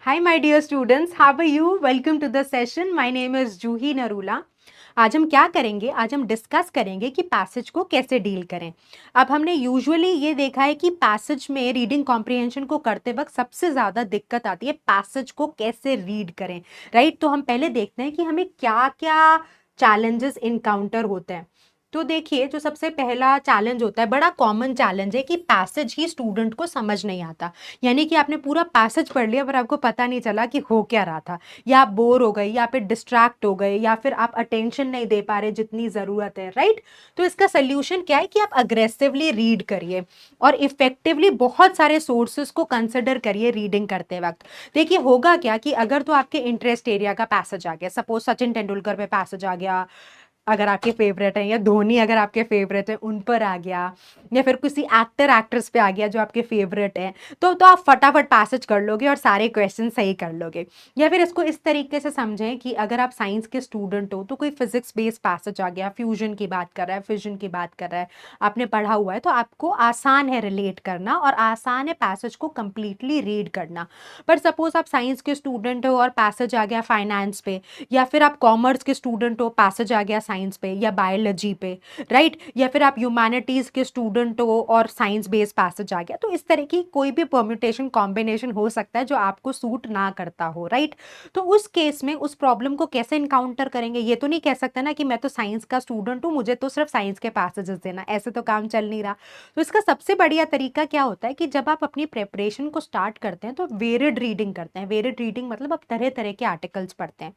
Hi, my dear students. How are you? Welcome to the session. My name is जूही नरूला. आज हम क्या करेंगे? आज हम डिस्कस करेंगे कि पैसेज को कैसे डील करें. अब हमने यूजुअली ये देखा है कि पैसेज में रीडिंग कॉम्प्रिहेंशन को करते वक्त सबसे ज़्यादा दिक्कत आती है पैसेज को कैसे रीड करें, राइट? तो हम पहले देखते हैं कि हमें क्या क्या चैलेंजेस इनकाउंटर होते हैं. तो देखिए, जो सबसे पहला चैलेंज होता है, बड़ा कॉमन चैलेंज है कि पैसेज ही स्टूडेंट को समझ नहीं आता. यानी कि आपने पूरा पैसेज पढ़ लिया पर आपको पता नहीं चला कि हो क्या रहा था, या आप बोर हो गए, या फिर डिस्ट्रैक्ट हो गए, या फिर आप अटेंशन नहीं दे पा रहे जितनी ज़रूरत है, राइट? तो इसका सोल्यूशन क्या है कि आप अग्रेसिवली रीड करिए और इफेक्टिवली बहुत सारे सोर्सेज को कंसिडर करिए रीडिंग करते वक्त. देखिए, होगा क्या कि अगर तो आपके इंटरेस्ट एरिया का पैसेज आ गया, सपोज सचिन तेंदुलकर पे पैसेज आ गया अगर आपके फेवरेट हैं, या धोनी अगर आपके फेवरेट हैं उन पर आ गया, या फिर किसी एक्टर एक्ट्रेस पे आ गया जो आपके फेवरेट हैं, तो आप फटाफट पैसेज कर लोगे और सारे क्वेश्चन सही कर लोगे. या फिर इसको इस तरीके से समझें कि अगर आप साइंस के स्टूडेंट हो तो कोई फिजिक्स बेस्ड पैसेज आ गया, फ्यूजन की बात कर रहा है, फिजन की बात कर रहा है, आपने पढ़ा हुआ है, तो आपको आसान है रिलेट करना और आसान है पैसेज को कंप्लीटली रीड करना. पर सपोज आप साइंस के स्टूडेंट हो और पैसेज आ गया फाइनेंस पे, या फिर आप कॉमर्स के स्टूडेंट हो, पैसेज आ गया साइंस पे या बायोलॉजी पे, राइट? या फिर आप ह्यूमैनिटीज के स्टूडेंट हो और साइंस बेस्ड पैसेज आ गया, तो इस तरह की कोई भी परम्यूटेशन कॉम्बिनेशन हो सकता है जो आपको सूट ना करता हो, राइट? तो उस केस में उस प्रॉब्लम को कैसे इनकाउंटर करेंगे? ये तो नहीं कह सकते ना कि मैं तो साइंस का स्टूडेंट हूँ, मुझे तो सिर्फ साइंस के पैसेजेस देना, ऐसे तो काम चल नहीं रहा. तो इसका सबसे बढ़िया तरीका क्या होता है कि जब आप अपनी प्रेपरेशन को स्टार्ट करते हैं तो वेरिड रीडिंग करते हैं. वेरिड रीडिंग मतलब आप तरह तरह के आर्टिकल्स पढ़ते हैं.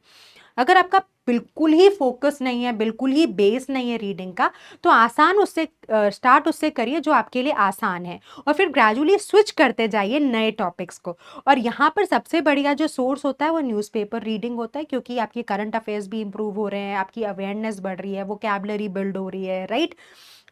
अगर आपका बिल्कुल ही फोकस नहीं है, बिल्कुल ही बेस नहीं है रीडिंग का, तो आसान उससे स्टार्ट उससे करिए जो आपके लिए आसान है, और फिर ग्रेजुअली स्विच करते जाइए नए टॉपिक्स को. और यहाँ पर सबसे बढ़िया जो सोर्स होता है वो न्यूज़पेपर रीडिंग होता है, क्योंकि आपके करंट अफेयर्स भी इंप्रूव हो रहे हैं, आपकी अवेयरनेस बढ़ रही है, वोकैबुलरी बिल्ड हो रही है, राइट?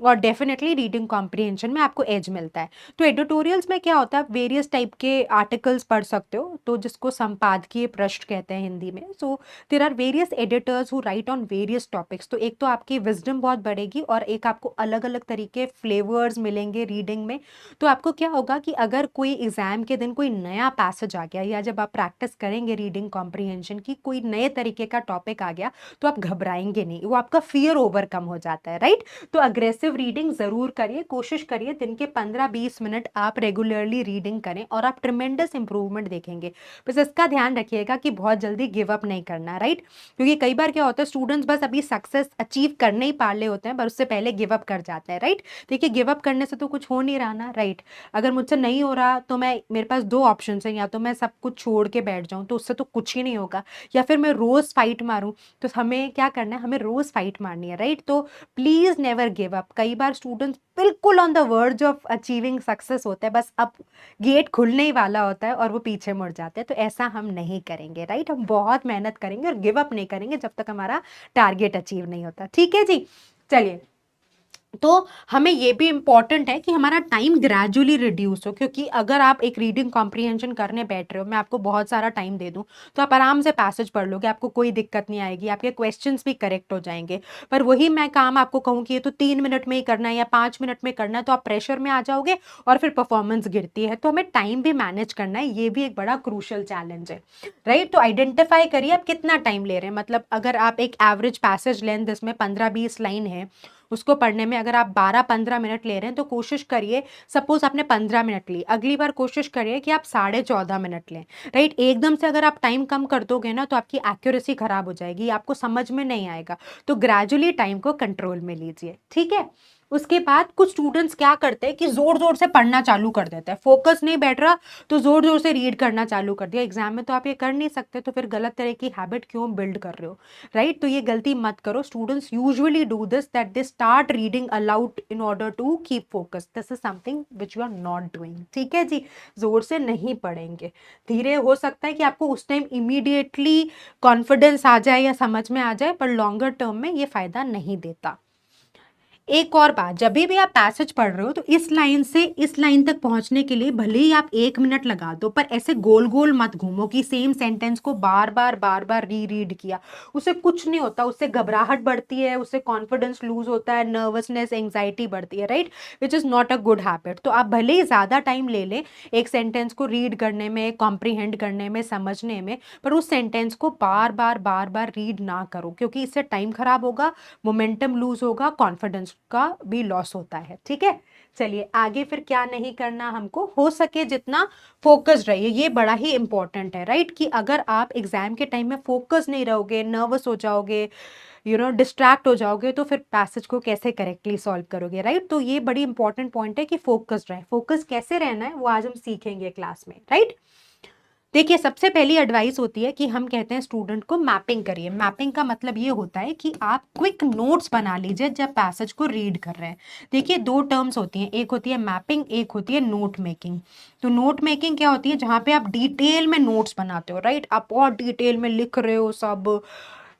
और डेफिनेटली रीडिंग कॉम्प्रिहेंशन में आपको एज मिलता है. तो एडिटोरियल्स में क्या होता है, वेरियस टाइप के आर्टिकल्स पढ़ सकते हो, तो जिसको संपादकीय पृष्ठ कहते हैं हिंदी में. So there are various editors who write on various topics. तो एक तो आपकी विजडम बहुत बढ़ेगी और एक आपको अलग अलग तरीके फ्लेवर्स मिलेंगे रीडिंग में. तो आपको क्या होगा कि अगर कोई एग्जाम के दिन कोई नया पैसेज आ गया, या जब आप प्रैक्टिस करेंगे रीडिंग कॉम्प्रिहेंशन की, कोई नए तरीके का टॉपिक आ गया, तो आप घबराएंगे नहीं, वो आपका फियर ओवरकम हो जाता है, राइट? तो अग्रेसिव रीडिंग जरूर करिए, कोशिश करिए दिन के 15-20 मिनट आप रेगुलरली रीडिंग करें और आप ट्रिमेंडस इंप्रूवमेंट देखेंगे. बस इसका ध्यान रखिएगा कि बहुत जल्दी गिव अप नहीं करना, राइट? क्योंकि कई बार क्या होता है, स्टूडेंट्स बस अभी सक्सेस अचीव करने ही पा रहे होते हैं पर उससे पहले गिव अप कर जाते हैं, राइट? देखिए, गिव अप करने से तो कुछ हो नहीं रहा ना, राइट? अगर मुझसे नहीं हो रहा तो मेरे पास दो ऑप्शन है, या तो मैं सब कुछ छोड़ के बैठ जाऊं, तो उससे तो कुछ ही नहीं होगा, या फिर मैं रोज फाइट मारूं. तो हमें क्या करना है, हमें रोज फाइट मारनी है, राइट? तो प्लीज नेवर गिव अप. कई बार स्टूडेंट्स बिल्कुल on the verge of achieving success होते हैं, बस अब गेट खुलने ही वाला होता है और वो पीछे मुड़ जाते हैं. तो ऐसा हम नहीं करेंगे, राइट? हम बहुत मेहनत करेंगे और गिव अप नहीं करेंगे जब तक हमारा टारगेट अचीव नहीं होता. ठीक है जी, चलिए. तो हमें ये भी इंपॉर्टेंट है कि हमारा टाइम ग्रेजुअली रिड्यूस हो, क्योंकि अगर आप एक रीडिंग कॉम्प्रिहेंशन करने बैठ रहे हो, मैं आपको बहुत सारा टाइम दे दूं, तो आप आराम से पैसेज पढ़ लोगे, आपको कोई दिक्कत नहीं आएगी, आपके क्वेश्चंस भी करेक्ट हो जाएंगे. पर वही मैं काम आपको कहूँ कि ये तो 3 मिनट में ही करना है या 5 मिनट में करना है, तो आप प्रेशर में आ जाओगे और फिर परफॉर्मेंस गिरती है. तो हमें टाइम भी मैनेज करना है, ये भी एक बड़ा क्रूशल चैलेंज है, राइट? तो आइडेंटिफाई करिए आप कितना टाइम ले रहे हैं. मतलब अगर आप एक एवरेज पैसेज लेंथ जिसमें 15-20 लाइन है, उसको पढ़ने में अगर आप 12-15 मिनट ले रहे हैं, तो कोशिश करिए, सपोज आपने 15 मिनट ली, अगली बार कोशिश करिए कि आप 14.5 मिनट लें, राइट? एकदम से अगर आप टाइम कम कर दोगे ना, तो आपकी एक्यूरेसी खराब हो जाएगी, आपको समझ में नहीं आएगा. तो ग्रेजुअली टाइम को कंट्रोल में लीजिए, ठीक है? उसके बाद कुछ स्टूडेंट्स क्या करते हैं कि जोर जोर से पढ़ना चालू कर देते हैं, फोकस नहीं बैठ रहा तो जोर जोर से रीड करना चालू कर दिया. एग्जाम में तो आप ये कर नहीं सकते, तो फिर गलत तरह की हैबिट क्यों बिल्ड कर रहे हो, राइट? तो ये गलती मत करो. Students usually do this, that they start reading aloud in order to keep focus. This is something which you are not doing, ठीक है जी? जोर से नहीं पढ़ेंगे, धीरे. हो सकता है कि आपको उस टाइम इमीडिएटली कॉन्फिडेंस आ जाए या समझ में आ जाए, पर लॉन्गर टर्म में ये फायदा नहीं देता. एक और बात, जब भी आप पैसेज पढ़ रहे हो तो इस लाइन से इस लाइन तक पहुंचने के लिए भले ही आप 1 मिनट लगा दो, पर ऐसे गोल गोल मत घूमो कि सेम सेंटेंस को बार बार री रीड किया। उससे कुछ नहीं होता, उससे घबराहट बढ़ती है, उससे कॉन्फिडेंस लूज होता है, नर्वसनेस, एंग्जाइटी बढ़ती है, right, which is not a good habit. तो आप भले ही ज़्यादा टाइम ले लें एक सेंटेंस को रीड करने में, कॉम्प्रीहेंड करने में, समझने में, पर उस सेंटेंस को बार बार रीड ना करो, क्योंकि इससे टाइम खराब होगा, मोमेंटम लूज होगा, कॉन्फिडेंस का भी लॉस होता है। ठीक है, चलिए आगे फिर क्या नहीं करना, हमको हो सके जितना फोकस रहिए, ये बड़ा ही इंपॉर्टेंट है, राइट, कि अगर आप एग्जाम के टाइम में फोकस नहीं रहोगे, नर्वस हो जाओगे, डिस्ट्रैक्ट हो जाओगे, तो फिर पैसेज को कैसे करेक्टली सॉल्व करोगे, राइट। तो ये बड़ी इंपॉर्टेंट पॉइंट है कि फोकस रहे। फोकस कैसे रहना है वो आज हम सीखेंगे क्लास में, राइट। देखिए, सबसे पहली एडवाइस होती है कि हम कहते हैं स्टूडेंट को मैपिंग करिए। मैपिंग का मतलब ये होता है कि आप क्विक नोट्स बना लीजिए जब पैसेज को रीड कर रहे हैं। देखिए, दो टर्म्स होती हैं, एक होती है मैपिंग, एक होती है नोट मेकिंग। तो नोट मेकिंग क्या होती है, जहाँ पे आप डिटेल में नोट्स बनाते हो, राइट, आप बहुत डिटेल में लिख रहे हो सब,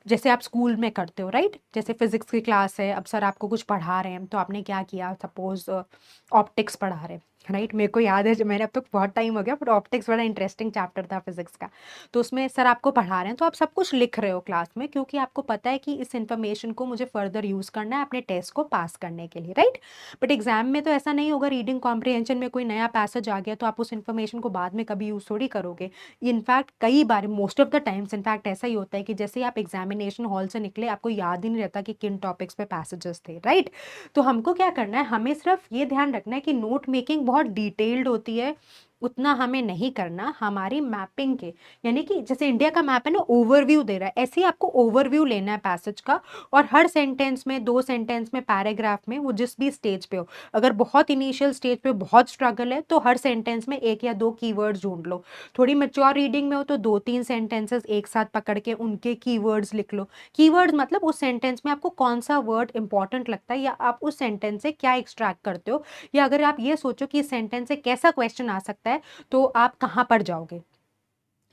जैसे आप स्कूल में करते हो, राइट। जैसे फिजिक्स की क्लास है, अब सर आपको कुछ पढ़ा रहे हैं, तो आपने क्या किया, सपोज ऑप्टिक्स पढ़ा रहे हैं, राइट। मेरे को याद है, जब मैंने, अब तो बहुत टाइम हो गया, बट ऑप्टिक्स बड़ा इंटरेस्टिंग चैप्टर था फिजिक्स का। तो उसमें सर आपको पढ़ा रहे हैं, तो आप सब कुछ लिख रहे हो क्लास में, क्योंकि आपको पता है कि इस इन्फॉर्मेशन को मुझे फर्दर यूज़ करना है अपने टेस्ट को पास करने के लिए, राइट। बट एग्जाम में तो ऐसा नहीं होगा, रीडिंग कॉम्प्रिहेंशन में कोई नया पैसेज आ गया तो आप उस इन्फॉर्मेशन को बाद में कभी यूज़ थोड़ी करोगे। इनफैक्ट कई बार, most of the times in fact ऐसा ही होता है कि जैसे ही आप एग्जामिनेशन हॉल से निकले, आपको याद ही नहीं रहता कि किन टॉपिक्स पे पैसेजेस थे, राइट। तो हमको क्या करना है, हमें सिर्फ ये ध्यान रखना है कि नोट मेकिंग बहुत डिटेल्ड होती है, उतना हमें नहीं करना। हमारी मैपिंग के, यानी कि जैसे इंडिया का मैप है ना, ओवरव्यू दे रहा है, ऐसे ही आपको ओवरव्यू लेना है पैसेज का। और हर सेंटेंस में, 2 सेंटेंस में, पैराग्राफ में, वो जिस भी स्टेज पे हो, अगर बहुत इनिशियल स्टेज पे बहुत स्ट्रगल है तो हर सेंटेंस में 1 या 2 कीवर्ड्स ढूंढ लो। थोड़ी मैच्योर रीडिंग में हो तो 2-3 सेंटेंसेस एक साथ पकड़ के उनके कीवर्ड्स लिख लो। कीवर्ड्स मतलब उस सेंटेंस में आपको कौन सा वर्ड इंपॉर्टेंट लगता है, या आप उस सेंटेंस से क्या एक्सट्रैक्ट करते हो, या अगर आप ये सोचो कि इस सेंटेंस से कैसा क्वेश्चन आ सकता है, तो आप कहाँ पर जाओगे,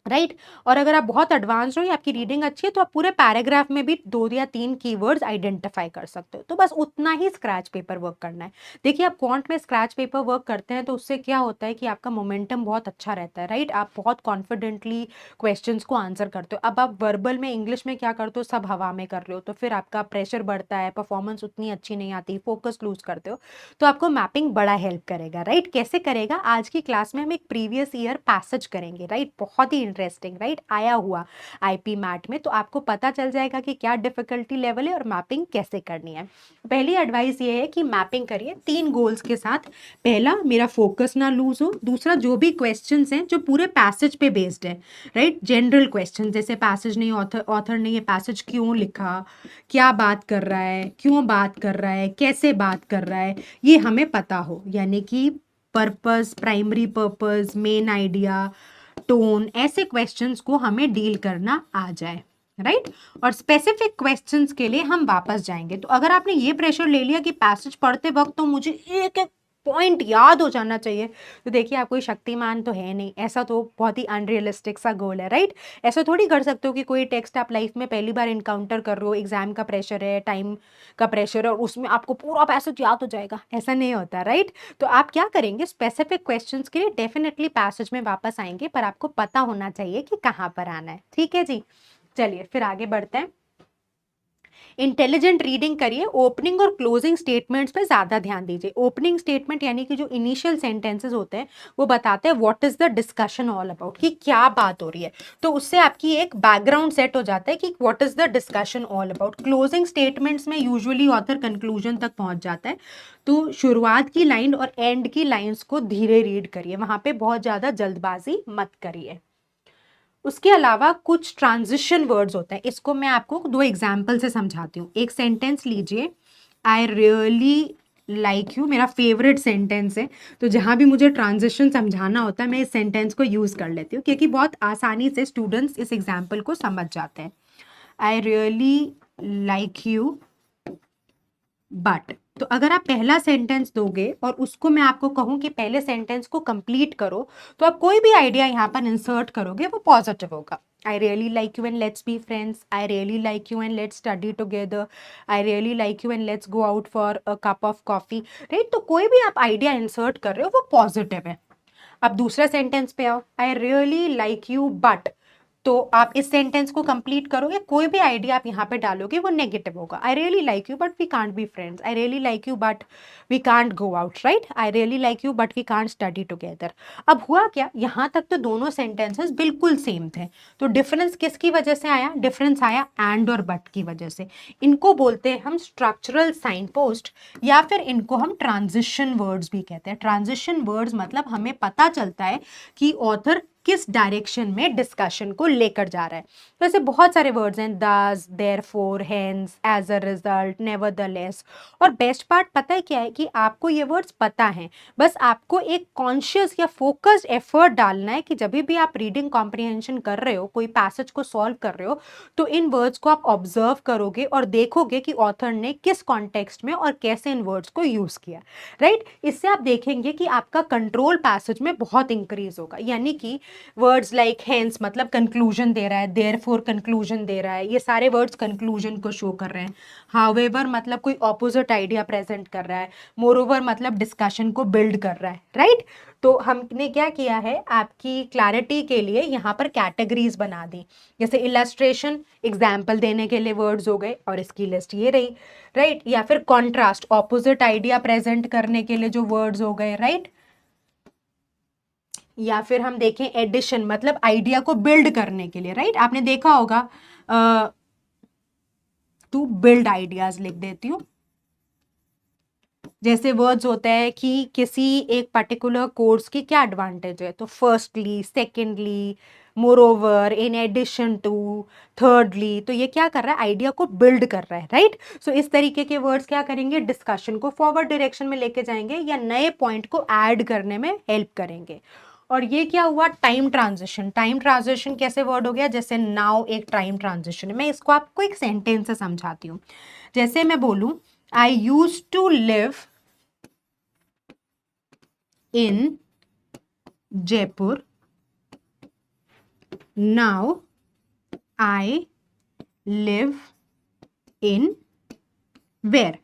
राइट। और अगर आप बहुत एडवांस हो या आपकी रीडिंग अच्छी है, तो आप पूरे पैराग्राफ में भी 2 या 3 कीवर्ड्स आइडेंटिफाई कर सकते हो। तो बस उतना ही स्क्रैच पेपर वर्क करना है। देखिए, आप क्वांट में स्क्रैच पेपर वर्क करते हैं तो उससे क्या होता है कि आपका मोमेंटम बहुत अच्छा रहता है, राइट। आप बहुत कॉन्फिडेंटली क्वेश्चंस को आंसर करते हो। अब आप वर्बल में, इंग्लिश में क्या करते हो, सब हवा में कर रहे हो, तो फिर आपका प्रेशर बढ़ता है, परफॉर्मेंस उतनी अच्छी नहीं आती, फोकस लूज करते हो। तो आपको मैपिंग बड़ा हेल्प करेगा, राइट। कैसे करेगा, आज की क्लास में हम एक प्रीवियस ईयर पैसेज करेंगे, राइट, बहुत ही इंटरेस्टिंग, राइट, आया हुआ आईपी मैट में। तो आपको पता चल जाएगा कि क्या डिफिकल्टी लेवल है और मैपिंग कैसे करनी है। पहली एडवाइस ये है कि मैपिंग करिए 3 गोल्स के साथ। पहला, मेरा फोकस ना लूज हो। दूसरा, जो भी क्वेश्चंस हैं जो पूरे पैसेज पे बेस्ड है, राइट, जनरल क्वेश्चन, जैसे पैसेज नहीं, ऑथर ने ये पैसेज क्यों लिखा, क्या बात कर रहा है, क्यों बात कर रहा है, कैसे बात कर रहा है, ये हमें पता हो। यानी कि purpose, primary purpose, main idea, tone, ऐसे क्वेश्चंस को हमें डील करना आ जाए, राइट। और स्पेसिफिक क्वेश्चंस के लिए हम वापस जाएंगे। तो अगर आपने ये प्रेशर ले लिया कि पैसेज पढ़ते वक्त तो मुझे एक एक पॉइंट याद हो जाना चाहिए, तो देखिए, आप कोई शक्तिमान तो है नहीं, ऐसा तो बहुत ही अनरियलिस्टिक सा गोल है, राइट। ऐसा थोड़ी कर सकते हो कि कोई टेक्स्ट आप लाइफ में पहली बार इनकाउंटर कर रहे हो, एग्जाम का प्रेशर है, टाइम का प्रेशर है, और उसमें आपको पूरा पैसेज याद हो जाएगा, ऐसा नहीं होता, राइट। तो आप क्या करेंगे, स्पेसिफिक क्वेश्चंस के लिए डेफिनेटली पैसेज में वापस आएंगे, पर आपको पता होना चाहिए कि कहाँ पर आना है, ठीक है जी। चलिए फिर आगे बढ़ते हैं। इंटेलिजेंट रीडिंग करिए, ओपनिंग और क्लोजिंग स्टेटमेंट्स पे ज्यादा ध्यान दीजिए। ओपनिंग स्टेटमेंट यानी कि जो इनिशियल सेंटेंसेस होते हैं, वो बताते हैं what is the discussion all about, कि क्या बात हो रही है। तो उससे आपकी एक बैकग्राउंड सेट हो जाता है कि what is the discussion all about. Closing statements में यूजुअली ऑथर कंक्लूजन तक पहुंच जाता है, तो शुरुआत की लाइन और एंड की लाइंस को धीरे रीड करिए, वहां पे बहुत ज्यादा जल्दबाजी मत करिए। उसके अलावा कुछ ट्रांजिशन वर्ड्स होते हैं, इसको मैं आपको 2 एग्जाम्पल से समझाती हूँ। एक सेंटेंस लीजिए, आई रियली लाइक यू, मेरा फेवरेट सेंटेंस है। तो जहाँ भी मुझे ट्रांजिशन समझाना होता है, मैं इस सेंटेंस को यूज कर लेती हूँ, क्योंकि बहुत आसानी से स्टूडेंट्स इस एग्जाम्पल को समझ जाते हैं। आई रियली लाइक यू बट। तो अगर आप पहला सेंटेंस दोगे और उसको मैं आपको कहूं कि पहले सेंटेंस को कंप्लीट करो, तो आप कोई भी आइडिया यहां पर इंसर्ट करोगे वो पॉजिटिव होगा। I really like you and let's be friends. I really like you and let's study together. I really like you and let's go out for a cup of coffee. Right? तो कोई भी आप idea insert कर रहे हो वो positive है. अब दूसरा सेंटेंस पे आओ. आई रियली लाइक यू बट, तो आप इस सेंटेंस को कंप्लीट करोगे, कोई भी आइडिया आप यहाँ पे डालोगे वो नेगेटिव होगा. I really like you but we can't be friends. I really like you but we can't go out. Right? I really like you but we can't study together. अब हुआ क्या, यहाँ तक तो दोनों सेंटेंसेस बिल्कुल सेम थे. तो डिफरेंस किसकी वजह से आया? डिफरेंस आया एंड और बट की वजह से. इनको बोलते हैं हम स्ट्रक्चरल साइन पोस्ट, या फिर इनको हम ट्रांजिशन वर्ड्स भी कहते हैं. ट्रांजिशन वर्ड्स मतलब हमें पता चलता है कि ऑथर किस डायरेक्शन में डिस्कशन को लेकर जा रहा है. तो ऐसे बहुत सारे वर्ड्स हैं, thus, therefore, hence, as a result, nevertheless. और बेस्ट पार्ट पता है क्या है कि आपको ये वर्ड्स पता हैं, बस आपको एक कॉन्शियस या फोकस्ड एफर्ट डालना है कि जब भी आप रीडिंग कॉम्प्रिहेंशन कर रहे हो, कोई पैसेज को सॉल्व कर रहे हो, तो इन वर्ड्स को आप ऑब्जर्व करोगे और देखोगे कि ऑथर ने किस कॉन्टेक्स्ट में और कैसे इन वर्ड्स को यूज किया. राइट? इससे आप देखेंगे कि आपका कंट्रोल पैसेज में बहुत इंक्रीज होगा. यानी कि वर्ड्स लाइक हेंस मतलब कंक्लूजन दे रहा है, देयरफॉर कंक्लूजन दे रहा है, ये सारे वर्ड्स कंक्लूजन को शो कर रहे हैं. हाउएवर मतलब कोई ऑपोजिट आइडिया प्रेजेंट कर रहा है. मोरओवर मतलब डिस्कशन को बिल्ड कर रहा है. राइट? तो हमने क्या किया है, आपकी क्लैरिटी के लिए यहाँ पर कैटेगरीज बना दी. जैसे इलस्ट्रेशन, एग्जाम्पल देने के लिए वर्ड्स हो गए और इसकी लिस्ट ये रही. राइट? या फिर कॉन्ट्रास्ट, ऑपोजिट आइडिया प्रेजेंट करने के लिए जो वर्ड्स हो गए. राइट? या फिर हम देखें एडिशन मतलब आइडिया को बिल्ड करने के लिए. राइट? आपने देखा होगा, टू बिल्ड आइडियाज लिख देती हूँ. जैसे वर्ड्स होता है कि किसी एक पर्टिकुलर कोर्स की क्या एडवांटेज है, तो firstly, secondly, moreover, in addition to, thirdly. तो ये क्या कर रहा है, आइडिया को बिल्ड कर रहा है. राइट? सो इस तरीके के वर्ड्स क्या करेंगे, डिस्कशन को फॉरवर्ड डायरेक्शन में लेके जाएंगे या नए पॉइंट को ऐड करने में हेल्प करेंगे. और ये क्या हुआ, टाइम ट्रांजिशन. टाइम ट्रांजिशन कैसे वर्ड हो गया, जैसे नाउ एक टाइम ट्रांजिशन है. मैं इसको आपको एक सेंटेंस से समझाती हूँ. जैसे मैं बोलूं, I use to live in Jaipur. Now I live in where?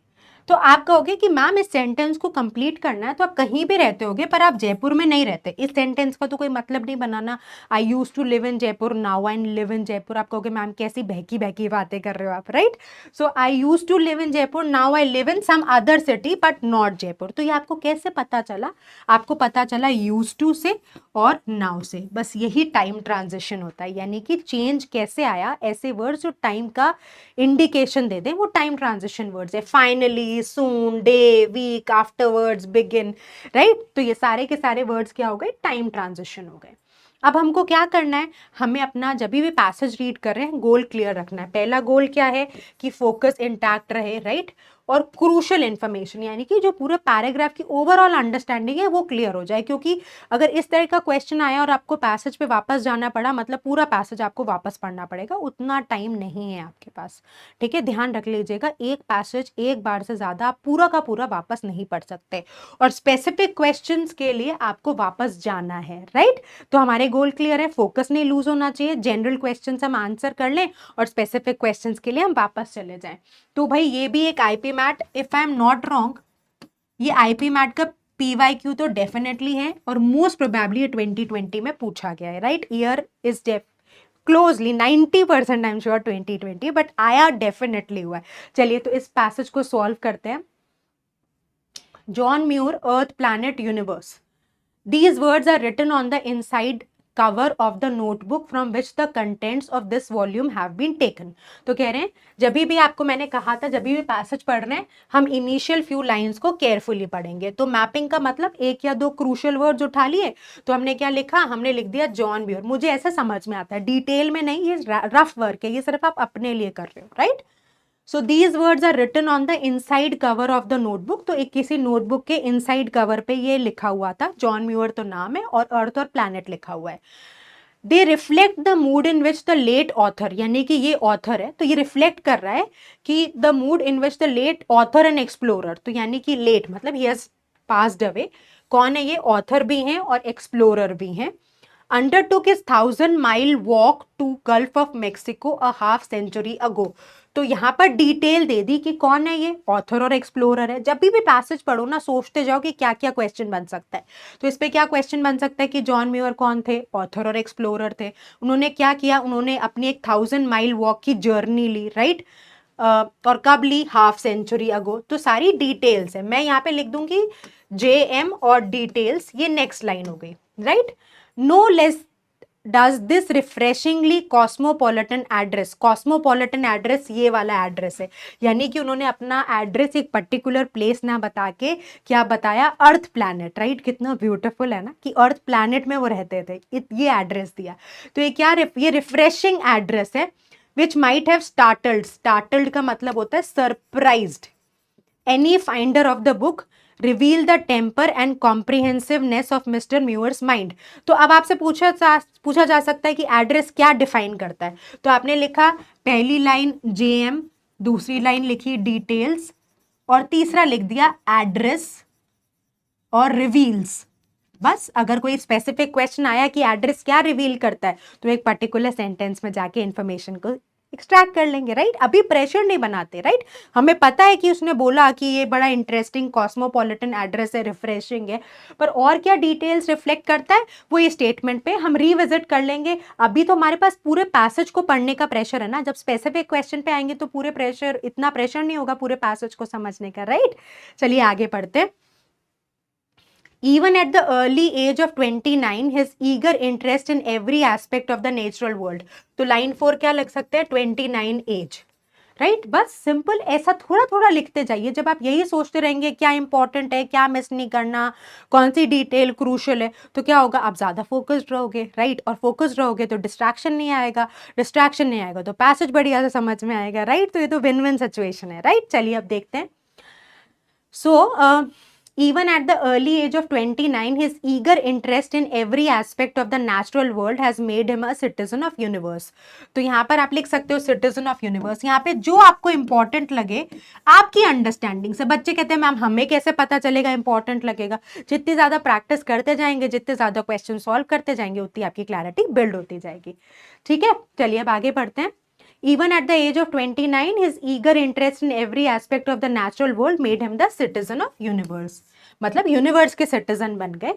तो आप कहोगे कि मैम इस सेंटेंस को कंप्लीट करना है तो आप कहीं भी रहते होगे पर आप जयपुर में नहीं रहते. इस सेंटेंस का तो कोई मतलब नहीं बनाना. I use to live in Jaipur, now I live in Jaipur. आप कहोगे मैम कैसी बहकी बहकी बातें कर रहे हो आप. Right? So I use to live in Jaipur, now I live in some other city but not Jaipur. तो ये आपको कैसे पता चला? आपको पता चला यूज टू से और नाउ से. बस यही टाइम ट्रांजिशन होता है. यानी कि चेंज कैसे आया, ऐसे वर्ड्स जो टाइम का इंडिकेशन दे दें वो टाइम ट्रांजिशन वर्ड्स है. Finally, soon, day, week, afterwards, begin. Right? तो ये सारे के सारे वर्ड्स क्या हो गए, टाइम ट्रांजिशन हो गए. अब हमको क्या करना है, हमें अपना जब भी पैसेज रीड कर रहे हैं गोल क्लियर रखना है. पहला गोल क्या है कि फोकस इंटैक्ट रहे. राइट? और क्रूशल इन्फॉर्मेशन यानी कि जो पूरे पैराग्राफ की ओवरऑल अंडरस्टैंडिंग है वो क्लियर हो जाए. क्योंकि अगर इस तरह का क्वेश्चन आया और आपको पैसेज पे वापस जाना पड़ा, मतलब पूरा पैसेज आपको वापस पढ़ना पड़ेगा, उतना टाइम नहीं है आपके पास. ठीक है? ध्यान रख लीजिएगा, एक पैसेज एक बार से ज़्यादा आप पूरा का पूरा वापस नहीं पढ़ सकते. और स्पेसिफिक क्वेश्चंस के लिए आपको वापस जाना है. राइट? तो हमारे गोल क्लियर है, फोकस नहीं लूज होना चाहिए, जनरल क्वेश्चंस हम आंसर कर लें और स्पेसिफिक क्वेश्चंस के लिए हम वापस चले जाएं. तो भाई ये भी एक IP mat, if I am not wrong, ये आईपी मैट का पीवाईक्यू तो डेफिनेटली है और मोस्ट प्रोबेबली 2020 में पूछा गया है. Right? Year is closely 90% I am sure 2020, but आया डेफिनेटली हुआ है. चलिए तो इस पैसेज को सॉल्व करते हैं. John Muir, earth, planet, universe. These words are written on the inside cover of the notebook from which the contents of this volume have been taken. तो कह रहे हैं जब भी आपको मैंने कहा था जब भी पैसेज पढ़ रहे हैं हम इनिशियल फ्यू लाइंस को केयरफुली पढ़ेंगे. तो मैपिंग का मतलब एक या दो क्रूशियल वर्ड्स उठा लिए, तो हमने क्या लिखा, हमने लिख दिया जॉन म्यूर. मुझे ऐसा समझ में आता है, डिटेल में नहीं, ये रफ वर्क है, ये सिर्फ आप अपने लिए कर रहे हो. Right? So these words are written on the inside cover of the notebook. तो एक किसी नोटबुक के इनसाइड कवर पे ये लिखा हुआ था. जॉन म्यूर तो नाम है और अर्थ और प्लैनेट लिखा हुआ है. They reflect the mood in which the late author, यानी कि ये ऑथर है तो ये रिफ्लेक्ट कर रहा है कि the mood in which the late author and explorer. तो यानी कि लेट मतलब ही हैज पास्ड अवे. कौन है ये, ऑथर भी हैं और एक्सप्लोरर भी हैं. undertook his 1,000-mile walk to Gulf of Mexico a half century ago. तो यहाँ पर डिटेल दे दी कि कौन है ये, ऑथर और एक्सप्लोरर है। जब भी पैसेज पढ़ो ना, सोचते जाओ कि क्या क्या क्वेश्चन बन सकता है। तो इस पे क्या क्वेश्चन बन सकता है कि जॉन म्यूर कौन थे, ऑथर और एक्सप्लोरर थे। उन्होंने क्या किया, उन्होंने अपनी एक 1,000-माइल वॉक की जर्नी ली, राइट। और कब ली, हाफ सेंचुरी अगो। तो सारी डिटेल्स है, मैं यहाँ पे लिख दूंगी JM और डिटेल्स, ये नेक्स्ट लाइन हो गई, right. No less does this refreshingly cosmopolitan address, cosmopolitan address ये वाला एड्रेस है, यानी कि उन्होंने अपना एड्रेस एक पर्टिकुलर प्लेस ना बता के क्या बताया, अर्थ प्लैनेट, राइट। कितना ब्यूटीफुल है ना कि अर्थ प्लैनेट में वो रहते थे, ये एड्रेस दिया। तो ये क्या, ये रिफ्रेशिंग एड्रेस है, which might have startled, startled का मतलब होता है surprised, any finder of the book, reveal the temper and comprehensiveness of mister Muir's mind. तो अब आपसे पूछा जा सकता है कि एड्रेस क्या डिफाइन करता है। तो आपने लिखा पहली लाइन JM, दूसरी लाइन लिखी डिटेल्स, और तीसरा लिख दिया एड्रेस और रिवील्स। बस अगर कोई स्पेसिफिक क्वेश्चन आया कि एड्रेस क्या रिवील करता है, तो एक पर्टिकुलर सेंटेंस में जाके इंफॉर्मेशन को एक्सट्रैक्ट कर लेंगे, राइट। अभी प्रेशर नहीं बनाते, राइट। हमें पता है कि उसने बोला कि ये बड़ा इंटरेस्टिंग कॉस्मोपॉलिटन एड्रेस है, रिफ्रेशिंग है, पर और क्या डिटेल्स रिफ्लेक्ट करता है वो ये स्टेटमेंट पे हम रिविजिट कर लेंगे। अभी तो हमारे पास पूरे पैसेज को पढ़ने का प्रेशर है ना, जब स्पेसिफिक क्वेश्चन पे आएंगे तो पूरे प्रेशर, इतना प्रेशर नहीं होगा पूरे पैसेज को समझने का, राइट। चलिए आगे पढ़ते हैं। Even at the early age of 29, his eager interest in every aspect of the natural world. तो लाइन 4 क्या लिख सकते हैं, 29 एज, राइट। बस सिंपल ऐसा थोड़ा थोड़ा लिखते जाइए। जब आप यही सोचते रहेंगे क्या इंपॉर्टेंट है, क्या मिस नहीं करना, कौन सी डिटेल क्रूशल है, तो क्या होगा, आप ज्यादा फोकस्ड रहोगे, राइट। और फोकस्ड रहोगे तो डिस्ट्रैक्शन नहीं आएगा, डिस्ट्रैक्शन नहीं आएगा तो पैसेज बढ़िया से समझ में आएगा, राइट। तो ये तो विन विन सिचुएशन है, राइट। चलिए अब देखते हैं। So, even at the early age of 29, his eager interest in every aspect of the natural world has made him a citizen of universe. तो यहाँ पर आप लिख सकते हो citizen of universe। यहाँ पे जो आपको important लगे आपकी अंडरस्टैंडिंग से। बच्चे कहते हैं मैम हमें कैसे पता चलेगा important लगेगा, जितनी ज़्यादा प्रैक्टिस करते जाएंगे, जितने ज़्यादा क्वेश्चन सॉल्व करते जाएंगे, उतनी आपकी क्लैरिटी बिल्ड होती जाएगी, ठीक है। चलिए अब आगे बढ़ते हैं। Even at the age of 29, his eager interest in every aspect of the natural world made him the citizen of universe. मतलब यूनिवर्स के सिटीजन बन गए।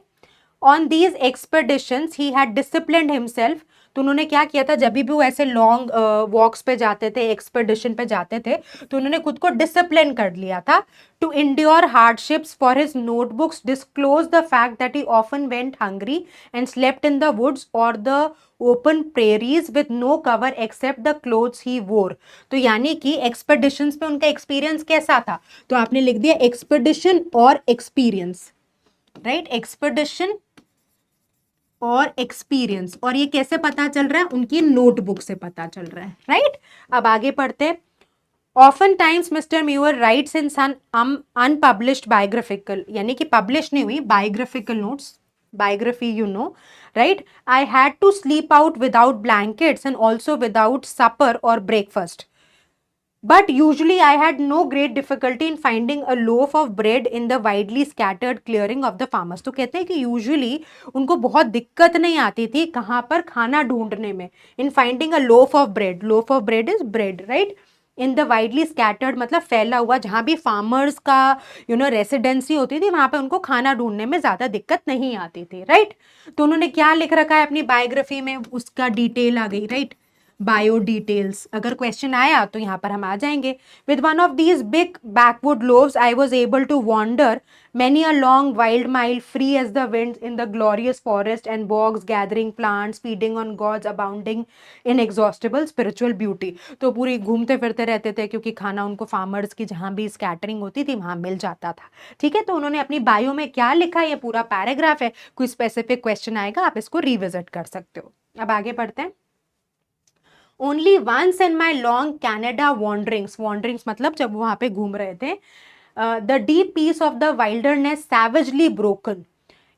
On these expeditions he had disciplined himself. तो उन्होंने क्या किया था, जब भी वो ऐसे लॉन्ग वॉक्स पे जाते थे, एक्सपेडिशन पे जाते थे, तो उन्होंने खुद को डिसिप्लिन कर लिया था। To endure hardships for his notebooks disclose the fact that he often went hungry and slept in the woods और the open prairies with no cover except the clothes he wore. तो यानी कि expeditions पे उनका experience कैसा था, तो आपने लिख दिया एक्सपेडिशन और एक्सपीरियंस, राइट। एक्सपेडिशन और एक्सपीरियंस, और ये कैसे पता चल रहा है, उनकी नोटबुक से पता चल रहा है, राइट। अब आगे पढ़ते। ऑफन टाइम्स मिस्टर म्यूअर राइट्स इन सन अनपब्लिश्ड बायोग्राफिकल, यानी कि पब्लिश नहीं हुई biographical notes, biography, you know, right? I had to sleep out without blankets and also without supper or breakfast. But usually I had no great difficulty in finding a loaf of bread in the widely scattered clearing of the farmers. तो कहते हैं कि usually उनको बहुत दिक्कत नहीं आती थी कहाँ पर खाना ढूंढने में, in finding a loaf of bread. Loaf of bread is bread, right? In the widely scattered मतलब फैला हुआ, जहाँ भी फार्मर्स का रेसिडेंसी होती थी वहां पे उनको खाना ढूंढने में ज्यादा दिक्कत नहीं आती थी, राइट। तो उन्होंने क्या लिख रखा है अपनी बायोग्राफी में, उसका डिटेल आ गई, राइट। बायो डिटेल्स, अगर क्वेश्चन आया तो यहाँ पर हम आ जाएंगे। With one of these big backwood loves I was able to wander many a long wild mile free as the winds in the glorious forest and bogs, gathering plants, feeding on God's abounding inexhaustible spiritual beauty. तो पूरी घूमते फिरते रहते थे क्योंकि खाना उनको farmers की जहाँ भी स्कैटरिंग होती थी वहां मिल जाता था, ठीक है। तो उन्होंने अपनी बायो में क्या लिखा है, ये पूरा पैराग्राफ है। कोई स्पेसिफिक क्वेश्चन आएगा आप इसको रिविजिट कर सकते हो। अब आगे बढ़ते हैं। Only once in my long Canada wanderings, wanderings मतलब जब वहां पे घूम रहे थे, the deep peace of the wilderness savagely broken.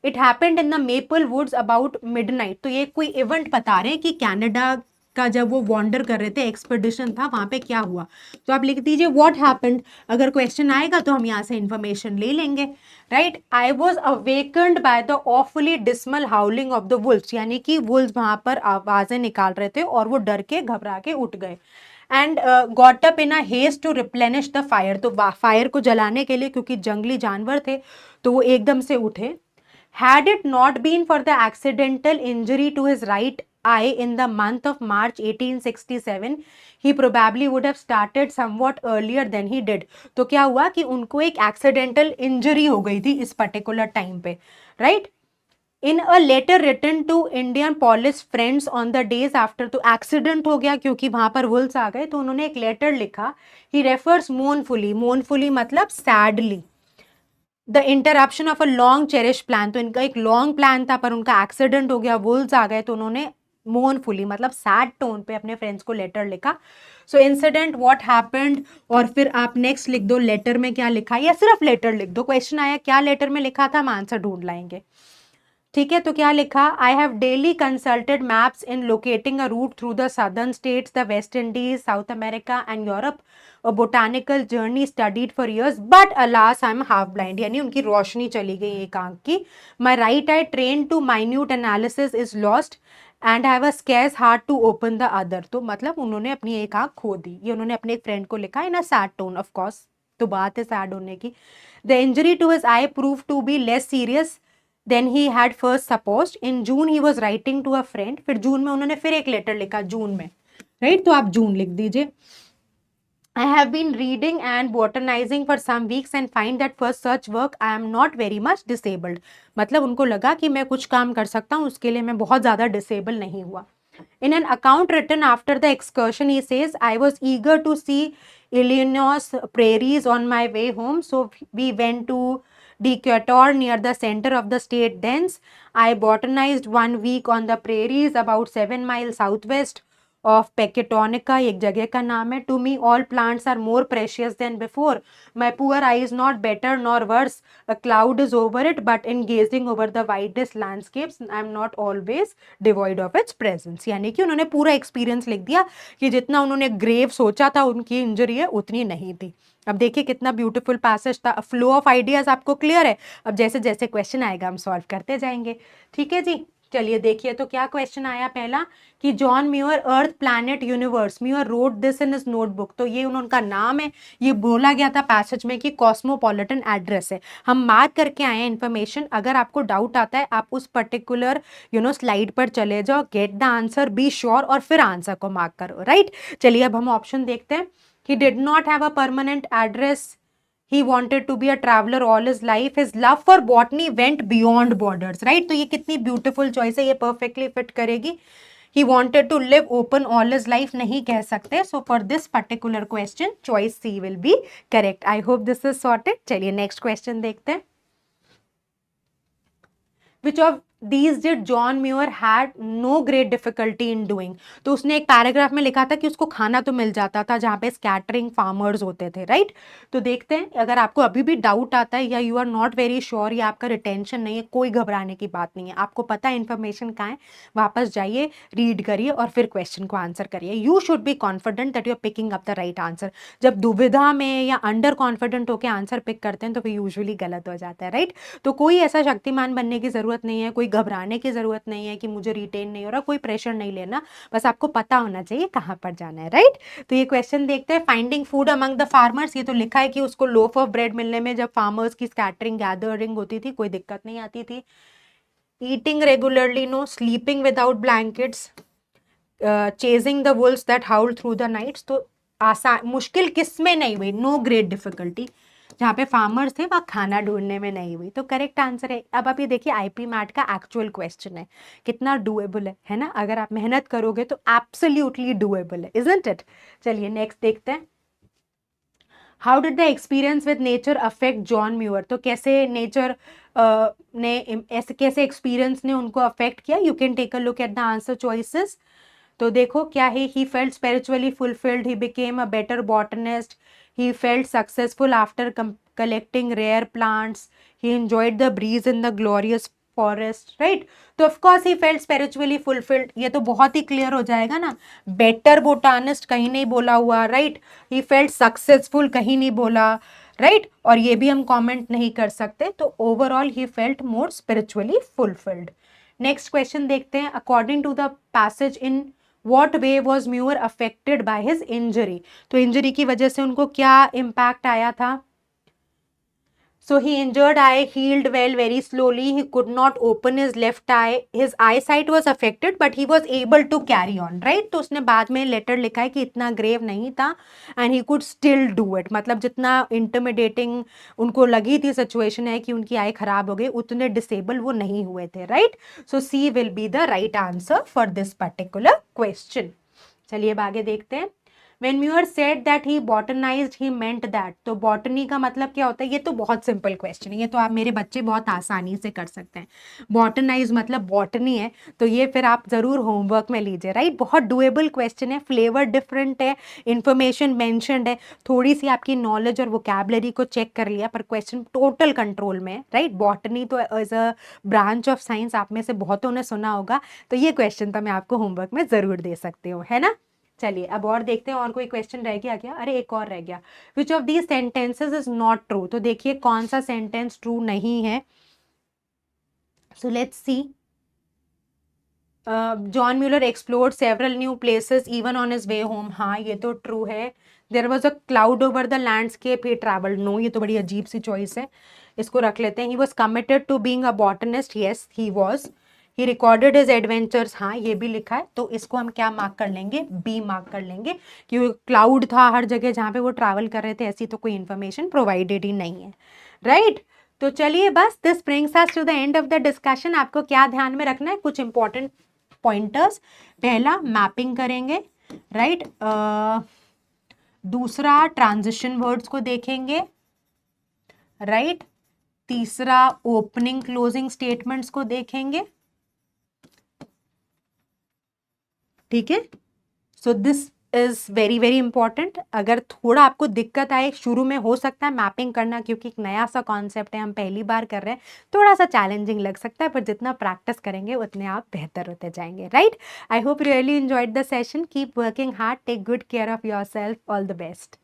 It happened in the maple woods about midnight. तो ये कोई इवेंट बता रहे हैं कि कनाडा का जब वो वॉन्डर कर रहे थे, एक्सपेडिशन था, वहां पे क्या हुआ। तो आप लिख दीजिए व्हाट हैपेंड। अगर क्वेश्चन आएगा तो हम यहाँ से इंफॉर्मेशन ले लेंगे, right. I was awakened by the awfully dismal हाउलिंग of the Wolves, यानी कि वुल्व्स वहां पर आवाजें निकाल रहे थे और वो डर के घबरा के उठ गए। And got up in a haste to replenish the fire, तो फायर को जलाने के लिए, क्योंकि जंगली जानवर थे तो वो एकदम से उठे। Had it not been for the accidental injury to his right eye in the month of March 1867, he probably would have started somewhat earlier than he did. तो क्या हुआ कि उनको एक accidental injury हो गई थी इस particular time पे, right? In a letter written to Indian police friends on the days after, तो accident हो गया क्योंकि वहां पर wolves आ गए, तो उन्होंने एक letter लिखा। He refers mournfully मतलब sadly, the interruption of a long cherish plan, तो इनका एक लॉन्ग प्लान था पर उनका एक्सीडेंट हो गया, वुल्व्स आ गए, तो उन्होंने मोर्नफुली मतलब सैड टोन पे अपने फ्रेंड्स को लेटर लिखा। सो इंसिडेंट व्हाट हैपेंड, और फिर आप नेक्स्ट लिख दो लेटर में क्या लिखा, या सिर्फ लेटर लिख दो, क्वेश्चन आया क्या लेटर में लिखा था, हम आंसर ढूंढ लाएंगे। ठीक है, तो क्या लिखा, I have daily consulted maps in locating a route through the southern states, the West Indies, South America and Europe, a botanical journey studied for years, but alas I am half blind, यानी उनकी रोशनी चली गई एक आंख की। My right eye trained to minute analysis is lost and I have a scarce heart to open the other, तो मतलब उन्होंने अपनी एक आंख खो दी। ये उन्होंने अपने एक फ्रेंड को लिखा in a sad tone, of course, तो बात है सैड होने की। The injury to his eye proved to be less serious than he had first supposed. In June he was writing to a friend, फिर जून में उन्होंने फिर एक लेटर लिखा जून में, राइट, तो आप जून लिख दीजिए। I have been reading and botanizing for some weeks and find that for such work I am not very much disabled. मतलब उनको लगा कि मैं कुछ काम कर सकता हूँ, उसके लिए मैं बहुत ज़्यादा डिसेबल नहीं हुआ। In an account written after the excursion, he says, I was eager to see Illinois prairies on my way home, so we went to Decatur near the center of the state. Thence I botanized 1 week on the prairies about 7 miles southwest of Pecatonica, एक जगह का नाम है। To me all plants are more precious than before. My poor eye is not better nor worse. A cloud is over it, but in gazing over the widest landscapes, I am not always devoid of its presence. यानी कि उन्होंने पूरा experience लिख दिया कि जितना उन्होंने grave सोचा था उनकी इंजरी है उतनी नहीं थी। अब देखिए कितना ब्यूटीफुल पैसेज था। फ्लो ऑफ आइडियाज आपको क्लियर है। अब जैसे जैसे क्वेश्चन आएगा हम सॉल्व करते जाएंगे। ठीक है जी, चलिए देखिए तो क्या क्वेश्चन आया पहला कि John Muir earth planet universe, Muir wrote this in his notebook, तो ये उनका नाम है, ये बोला गया था पैसेज में कि कॉस्मोपॉलिटन एड्रेस है। हम मार्क करके आए हैं इन्फॉर्मेशन। अगर आपको डाउट आता है आप उस पर्टिकुलर स्लाइड पर चले जाओ, get the answer, be sure, और फिर आंसर को मार्क करो, राइट। चलिए अब हम ऑप्शन देखते हैं। He did not have a permanent address, he wanted to be a traveler all his life, his love for botany went beyond borders, right। तो ये कितनी ब्यूटीफुल चॉइस है, ये परफेक्टली फिट करेगी। he wanted to live open all his life नहीं कह सकते, so for this particular question choice C will be correct। I hope this is sorted। चलिए नेक्स्ट क्वेश्चन देखते हैं। which of these did John Muir had no great difficulty in doing, तो उसने एक paragraph में लिखा था कि उसको खाना तो मिल जाता था जहाँ पे स्कैटरिंग फार्मर्स होते थे, राइट। तो देखते हैं, अगर आपको अभी भी डाउट आता है या you are not very sure या आपका रिटेंशन नहीं है, कोई घबराने की बात नहीं है, आपको पता है इन्फॉर्मेशन कहाँ है, वापस जाइए, रीड करिए और फिर क्वेश्चन को आंसर करिए। You should be confident that you are picking up the right answer. जब दुविधा में या अंडर कॉन्फिडेंट होकर आंसर पिक करते हैं तो फिर यूजुअली गलत हो जाता है, राइट। तो कोई ऐसा शक्तिमान बनने की जरूरत नहीं है, कोई घबराने की जरूरत नहीं है कि मुझे रिटेन नहीं हो रहा, कोई प्रेशर नहीं लेना, बस आपको पता होना चाहिए कहाँ पर जाना है, राइट। तो ये क्वेश्चन देखते हैं। Finding food among the farmers, ये तो लिखा है कि उसको लोफ ऑफ ब्रेड मिलने में जब फार्मर्स की स्कैटरिंग गैदरिंग होती थी कोई दिक्कत नहीं आती थी। Eating regularly no, sleeping without blankets, chasing the wolves that howl through the nights, तो आसान मुश्किल किस में नहीं हुई, नो ग्रेट डिफिकल्टी, जहाँ पे फार्मर्स थे वहाँ खाना ढूंढने में नहीं हुई, तो करेक्ट आंसर है। अब आप ये देखिए आईपी मैट का एक्चुअल क्वेश्चन है, कितना डूएबल है ना, अगर आप मेहनत करोगे तो एब्सोल्युटली डूएबल है, इजंट इट। चलिए नेक्स्ट देखते हैं। How did the experience with nature affect John Muir, तो कैसे नेचर ने ऐसे कैसे एक्सपीरियंस ने उनको अफेक्ट किया। You can take a look at the answer choices. तो देखो क्या है, he felt spiritually fulfilled, he became a better botanist, he felt successful after collecting rare plants, he enjoyed the breeze in the glorious forest, right? तो of course he felt spiritually fulfilled, ये तो बहुत ही clear हो जाएगा ना। Better botanist कहीं नहीं बोला हुआ, राइट? ही फेल्ट सक्सेसफुल कहीं नहीं बोला, राइट? और ये भी हम कमेंट नहीं कर सकते, तो overall he felt more spiritually fulfilled. Next question देखते हैं, according to the passage in what way was Muir affected by his injury, तो इंजरी की वजह से उनको क्या इम्पैक्ट आया था? So he injured eye healed well very slowly. He could not open his left eye. His eyesight was affected, but he was able to carry on, right? तो उसने बाद में लेटर लिखा है कि इतना ग्रेव नहीं था and he could still do it. मतलब जितना intimidating उनको लगी थी सिचुएशन है कि उनकी आई खराब हो गई, उतने डिसेबल वो नहीं हुए थे, right? So C will be the right answer for this particular question. चलिए अब आगे देखते हैं। When Muir said that he botanized, he meant that. तो बॉटनी का मतलब क्या होता है? ये तो बहुत सिंपल क्वेश्चन है, ये तो आप मेरे बच्चे बहुत आसानी से कर सकते हैं। बॉटनाइज मतलब बॉटनी है, तो ये फिर आप जरूर होमवर्क में लीजिए, राइट? बहुत डुएबल क्वेश्चन है, फ्लेवर डिफरेंट है, इंफॉर्मेशन मेंशन्ड है, थोड़ी सी आपकी नॉलेज और वोकैबुलरी को चेक कर लिया, पर क्वेश्चन टोटल कंट्रोल में है, राइट? बॉटनी तो as a branch of science आप में से बहुतों ने सुना होगा, तो ये क्वेश्चन तो मैं आपको होमवर्क में जरूर दे सकती हूँ, है ना? चलिए अब और देखते हैं, और कोई क्वेश्चन रह गया क्या? अरे एक और रह गया, which of these sentences is not true, तो देखिए कौन सा सेंटेंस ट्रू नहीं है। So let's see. John Muller explored several new places even on his way home, हाँ ये तो ट्रू है। There was a cloud over the landscape he travelled, no ये तो बड़ी अजीब सी चॉइस है, इसको रख लेते हैं। He was committed to being a botanist, yes he was. He recorded his adventures, हाँ ये भी लिखा है, तो इसको हम क्या मार्क कर लेंगे? बी मार्क कर लेंगे, क्योंकि क्लाउड था हर जगह जहाँ पे वो ट्रैवल कर रहे थे, ऐसी तो कोई इन्फॉर्मेशन प्रोवाइडेड ही नहीं है, राइट? तो चलिए बस this brings us to the end of the discussion. आपको क्या ध्यान में रखना है? कुछ इंपॉर्टेंट पॉइंटर्स। पहला मैपिंग करेंगे, राइट? दूसरा ट्रांजिशन वर्ड्स को देखेंगे, राइट? तीसरा ओपनिंग क्लोजिंग स्टेटमेंट्स को देखेंगे, ठीक है? So this is very very important. अगर थोड़ा आपको दिक्कत आए शुरू में, हो सकता है मैपिंग करना, क्योंकि एक नया सा कॉन्सेप्ट है, हम पहली बार कर रहे हैं, थोड़ा सा चैलेंजिंग लग सकता है, पर जितना प्रैक्टिस करेंगे उतने आप बेहतर होते जाएंगे, right? I hope really enjoyed the session, keep working hard, take good care of yourself, all the best.